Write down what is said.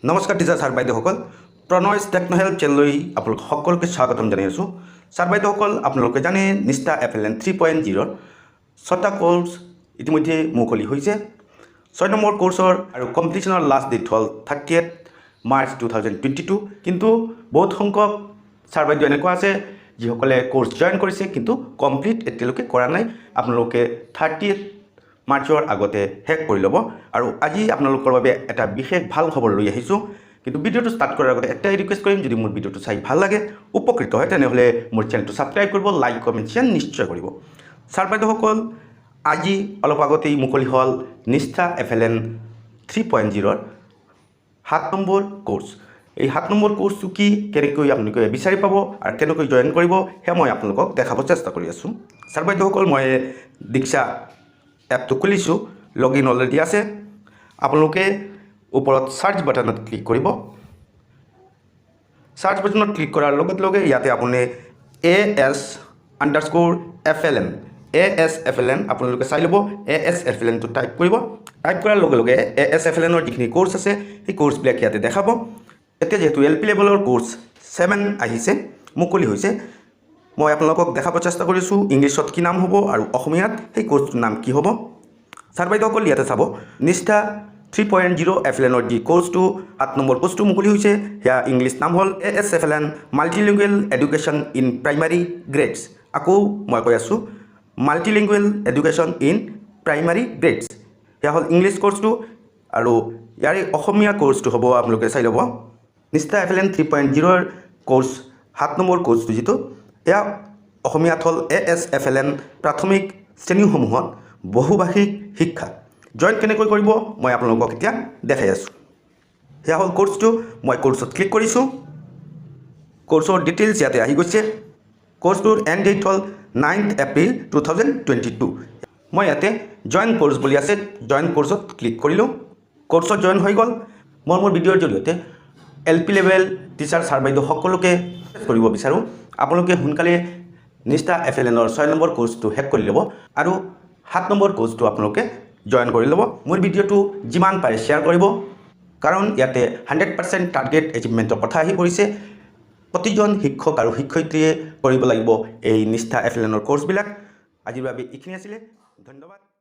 নমস্কাৰ teacher sir বাইদেউসকল প্ৰণয়জ techno help চেনেললৈ আপোনালোক সকলোকে স্বাগতম জনাই আছোঁ ছাৰ বাইদেউসকল আপোনালোকে জানে নিষ্ঠা FLN 3.0 ছটা কোৰ্ছ ইতিমধ্যে মুকলি হৈছে 6 নম্বৰ কোৰ্ছৰ আৰু কমপ্লিশ্যনৰ লাষ্ট ডেট হ'ল 30th March 2022 কিন্তু বহুত সংখ্যক ছাৰ বাইদেউ এনেকুৱা আছে যিসকলে কোৰ্ছ জইন কৰিছে কিন্তু কমপ্লিট এতিয়ালৈকে কৰা নাই আপোনালোকে 30th মাৰ্চৰ আগতে শেষ কৰি ল'ব আৰু আজি আপোনালোকৰ বাবে এটা বিশেষ ভাল খবৰ লৈ আহিছোঁ কিন্তু ভিডিঅ'টো ষ্টাৰ্ট কৰাৰ আগতে এটাই ৰিকুৱেষ্ট কৰিম যদি মোৰ ভিডিঅ'টো চাই ভাল লাগে উপকৃত হয় তেনেহ'লে মোৰ চেনেলটো ছাবস্ক্ৰাইব কৰিব লাইক কমেণ্ট শ্বেয়াৰ নিশ্চয় কৰিব ছাৰ বাইদেউসকল আজি অলপ আগতেই মুকলি হ'ল নিষ্ঠা FLN 3.0 7 নম্বৰ কোৰ্ছ এই 7 নম্বৰ কোৰ্ছটো কি কেনেকৈ আপোনালোকে বিচাৰি পাব আৰু কেনেকৈ জইন কৰিব সেয়া মই আপোনালোকক দেখাব চেষ্টা কৰি আছোঁ ছাৰ বাইদেউসকল মই দীক্ষা এপটো খুলিছোঁ লগইন অলৰেডি আছে আপোনালোকে ওপৰত সাৰ্চ বাটনত ক্লিক কৰিব সাৰ্চ বাটনত ক্লিক কৰাৰ লগে লগে ইয়াতে আপুনি AS_FLN আপোনালোকে চাই ল'ব AS_FLN টো টাইপ কৰিব টাইপ কৰাৰ লগে লগে AS_FLN ৰ যিখিনি কোৰ্ছ আছে সেই কোৰ্ছবিলাক ইয়াতে দেখাব এতিয়া যেহেতু LP লেভেলৰ কোৰ্ছ 7 আহিছে মুকলি হৈছে মই আপোনালোকক দেখাব চেষ্টা কৰিছোঁ ইংলিছত কি নাম হ'ব আৰু অসমীয়াত সেই কোৰ্ছটোৰ নাম কি হ'ব ছাৰ বাইদেউসকল ইয়াতে চাব নিষ্ঠা 3.0 FLN ৰ যি কোৰ্ছটো 8 নম্বৰ কোৰ্ছটো মুকলি হৈছে সেয়া ইংলিছ নাম হ'ল AS_FLN মাল্টিলিংগুৱেল এডুকেশ্যন ইন প্ৰাইমাৰী গ্ৰেডছ আকৌ মই কৈ আছোঁ মাল্টিলিংগুৱেল এডুকেশ্যন ইন প্ৰাইমাৰী গ্ৰেডছ সেয়া হ'ল ইংলিছ কোৰ্ছটো আৰু ইয়াৰে অসমীয়া কোৰ্ছটো হ'ব আপোনালোকে চাই ল'ব নিষ্ঠা FLN 3.0 ৰ কোৰ্ছ 7 নম্বৰ কোৰ্ছটো যিটো এয়া অসমীয়াত হ'ল AS_FLN প্ৰাথমিক শ্ৰেণীসমূহত বহুভাষিক শিক্ষা জইন কেনেকৈ কৰিব মই আপোনালোকক এতিয়া দেখাই আছোঁ এয়া হ'ল কোৰ্ছটো মই কোৰ্ছত ক্লিক কৰিছোঁ কোৰ্ছৰ ডিটেইলছ ইয়াতে আহি গৈছে কোৰ্ছটোৰ এণ্ড ডেট হ'ল 9th April 2022 মই ইয়াতে জইন কোৰ্ছ বুলি আছে জইন কোৰ্ছত ক্লিক কৰিলোঁ কোৰ্ছত জইন হৈ গ'ল মই মোৰ ভিডিঅ'ৰ জৰিয়তে LP লেভেল টিচাৰ ছাৰ বাইদেউ সকলোকে কৰিব বিচাৰোঁ আপোনালোকে সোনকালে নিষ্ঠা FLN ৰ 6 নম্বৰ কোৰ্ছটো শেষ কৰি ল'ব আৰু 7 নম্বৰ কোৰ্ছটো আপোনালোকে জইন কৰি ল'ব মোৰ ভিডিঅ'টো যিমান পাৰে শ্বেয়াৰ কৰিব কাৰণ ইয়াতে 100% টাৰ্গেট এচিভমেণ্টৰ কথা আহি পৰিছে প্ৰতিজন শিক্ষক আৰু শিক্ষয়িত্ৰীয়ে কৰিব লাগিব এই নিষ্ঠা FLN ৰ কোৰ্ছবিলাক আজিৰ বাবে এইখিনি আছিলে ধন্যবাদ